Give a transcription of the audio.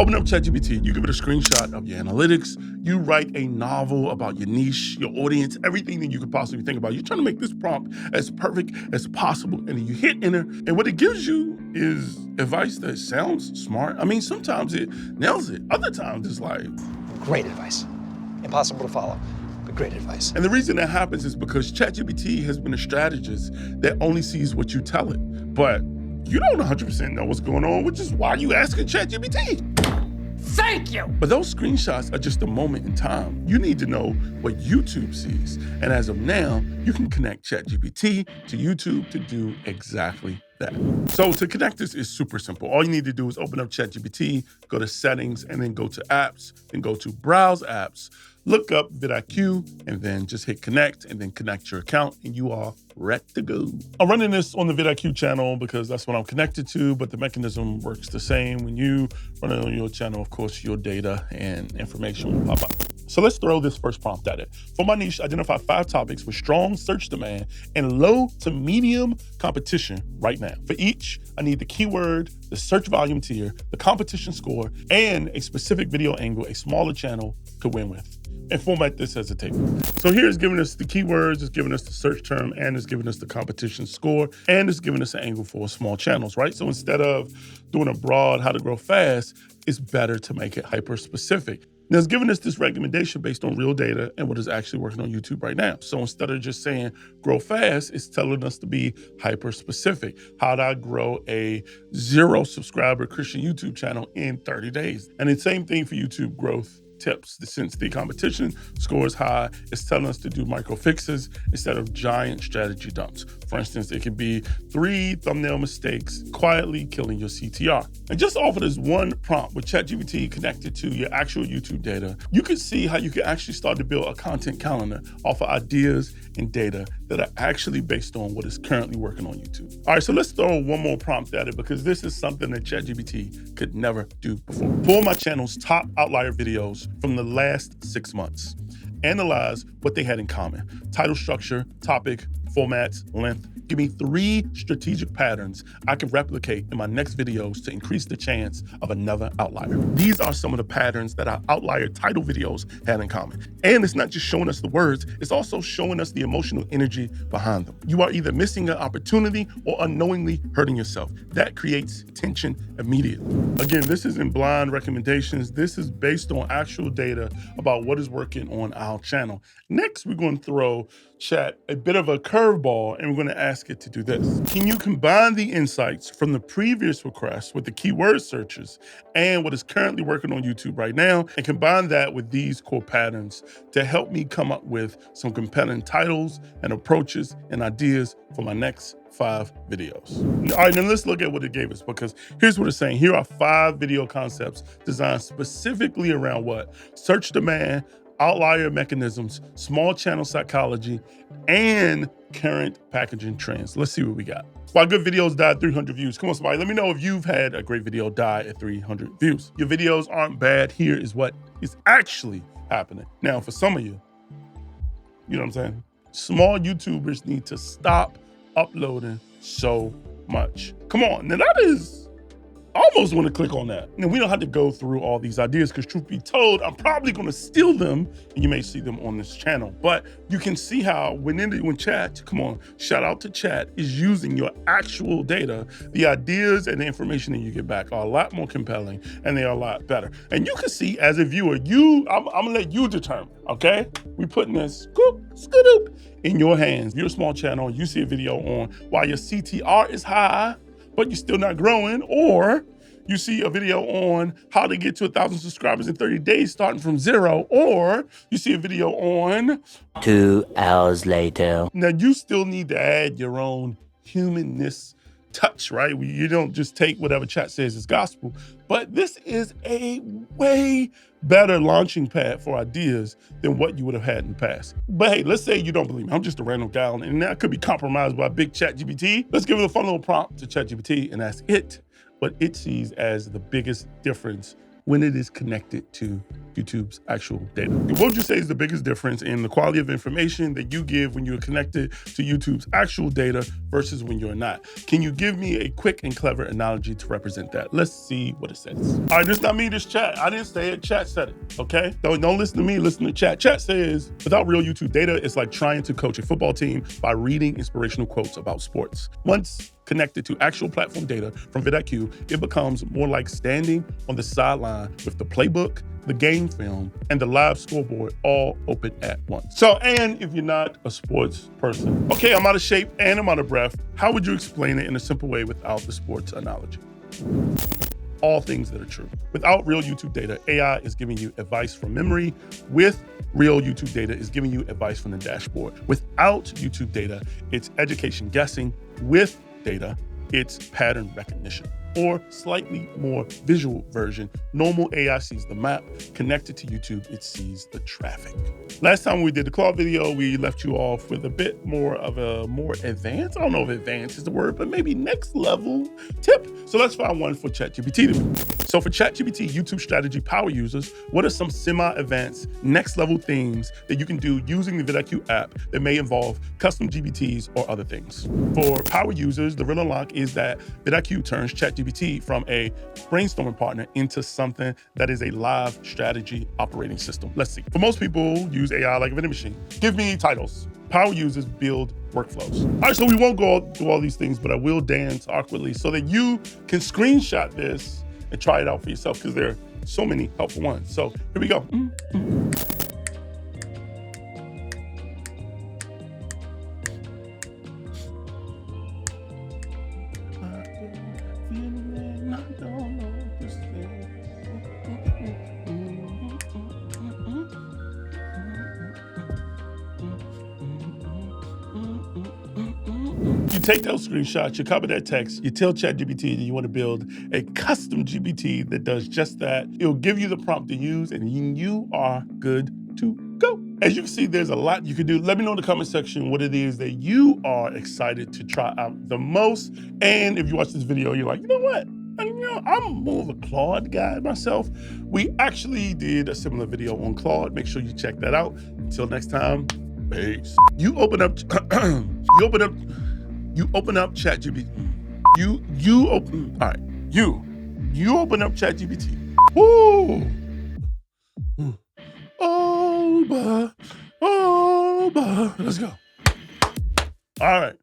Open up ChatGPT, you give it a screenshot of your analytics, you write a novel about your niche, your audience, everything that you could possibly think about. You're trying to make this prompt as perfect as possible, and then you hit enter, and what it gives you is advice that sounds smart. I mean, sometimes it nails it. Other times it's like... Great advice. Impossible to follow, but great advice. And the reason that happens is because ChatGPT has been a strategist that only sees what you tell it. But you don't 100% know what's going on, which is why you asking ChatGPT. Thank you! But those screenshots are just a moment in time. You need to know what YouTube sees. And as of now, you can connect ChatGPT to YouTube to do exactly that. So to connect this is super simple. All you need to do is open up ChatGPT, go to settings, and then go to apps, then go to browse apps, look up vidIQ, and then just hit connect, and then connect your account, and you are ready to go. I'm running this on the vidIQ channel because that's what I'm connected to, but the mechanism works the same. When you run it on your channel, of course, your data and information will pop up. So let's throw this first prompt at it. For my niche, identify 5 topics with strong search demand and low to medium competition right now. For each, I need the keyword, the search volume tier, the competition score, and a specific video angle a smaller channel could win with. And format this as a table. So here it's giving us the keywords, it's giving us the search term, and it's giving us the competition score, and it's giving us an angle for small channels, right? So instead of doing a broad how to grow fast, it's better to make it hyper specific. Now, it's giving us this recommendation based on real data and what is actually working on YouTube right now. So instead of just saying grow fast, it's telling us to be hyper specific. How do I grow a 0 subscriber Christian YouTube channel in 30 days? And the same thing for YouTube growth tips. Since the competition score is high, it's telling us to do micro fixes instead of giant strategy dumps. For instance, it could be 3 thumbnail mistakes quietly killing your CTR. And just off of this one prompt with ChatGPT connected to your actual YouTube data, you can see how you can actually start to build a content calendar off of ideas and data that are actually based on what is currently working on YouTube. All right, so let's throw one more prompt at it because this is something that ChatGPT could never do before. Pull my channel's top outlier videos from the last 6 months. Analyze what they had in common. Title structure, topic, formats, length. Give me 3 strategic patterns I can replicate in my next videos to increase the chance of another outlier. These are some of the patterns that our outlier title videos had in common. And it's not just showing us the words, it's also showing us the emotional energy behind them. You are either missing an opportunity or unknowingly hurting yourself. That creates tension immediately. Again, this isn't blind recommendations. This is based on actual data about what is working on our channel. Next, we're going to throw Chat a bit of a curveball, and we're going to ask it to do this. Can you combine the insights from the previous requests with the keyword searches and what is currently working on YouTube right now, and combine that with these core patterns to help me come up with some compelling titles and approaches and ideas for my next 5 videos. All right, now let's look at what it gave us, because here's what it's saying. Here are 5 video concepts designed specifically around what? Search demand, outlier mechanisms, small channel psychology, and current packaging trends. Let's see what we got. Why good videos die at 300 views. Come on, somebody, let me know if you've had a great video die at 300 views. Your videos aren't bad. Here is what is actually happening. Now, for some of you, you know what I'm saying? Small YouTubers need to stop uploading so much. Come on, now that is... I almost want to click on that. And we don't have to go through all these ideas because truth be told, I'm probably going to steal them and you may see them on this channel. But you can see how when Chat, come on, shout out to Chat, is using your actual data, the ideas and the information that you get back are a lot more compelling and they are a lot better. And you can see as a viewer, I'm gonna let you determine, okay? We putting this scoop in your hands. You're a small channel, you see a video on why your CTR is high, but you're still not growing, or you see a video on how to get to 1,000 subscribers in 30 days starting from 0, or you see a video on 2 hours later. Now you still need to add your own humanness touch, right? You don't just take whatever Chat says is gospel, but this is a way better launching pad for ideas than what you would have had in the past. But hey, let's say you don't believe me. I'm just a random guy, and that could be compromised by big ChatGPT. Let's give it a fun little prompt to ChatGPT and ask it what it sees as the biggest difference when it is connected to YouTube's actual data. What would you say is the biggest difference in the quality of information that you give when you're connected to YouTube's actual data versus when you're not? Can you give me a quick and clever analogy to represent that? Let's see what it says. All right, this is not me, this chat. I didn't say it, chat said it, okay? Don't listen to me, listen to chat. Chat says, without real YouTube data, it's like trying to coach a football team by reading inspirational quotes about sports. Once connected to actual platform data from vidIQ, it becomes more like standing on the sideline with the playbook, the game film, and the live scoreboard all open at once. So, and if you're not a sports person, okay, I'm out of shape and I'm out of breath, how would you explain it in a simple way without the sports analogy? All things that are true. Without real YouTube data, AI is giving you advice from memory. With real YouTube data, is giving you advice from the dashboard. Without YouTube data, it's education guessing. With data, it's pattern recognition. Or slightly more visual version, normal AI sees the map. Connected to YouTube, it sees the traffic. Last time we did the Claude video, we left you off with a bit more of a more advanced, I don't know if advanced is the word, but maybe next level tip. So let's find one for ChatGPT to do. So for ChatGPT YouTube strategy power users, what are some semi-advanced next level things that you can do using the vidIQ app that may involve custom GPTs or other things? For power users, the real unlock is that vidIQ turns ChatGPT from a brainstorming partner into something that is a live strategy operating system. Let's see. For most people, use AI like a vending machine. Give me titles. Power users build workflows. All right, so we won't go through all these things, but I will dance awkwardly so that you can screenshot this and try it out for yourself because there are so many helpful ones. So here we go. You take those screenshots, you copy that text, you tell ChatGPT that you want to build a custom GPT that does just that. It'll give you the prompt to use and you are good to go. As you can see, there's a lot you can do. Let me know in the comment section what it is that you are excited to try out the most. And if you watch this video, you're like, you know what? I'm more of a Claude guy myself. We actually did a similar video on Claude. Make sure you check that out. Until next time, peace. You open up ChatGPT. You open up ChatGPT. Woo! Oh, let's go. All right.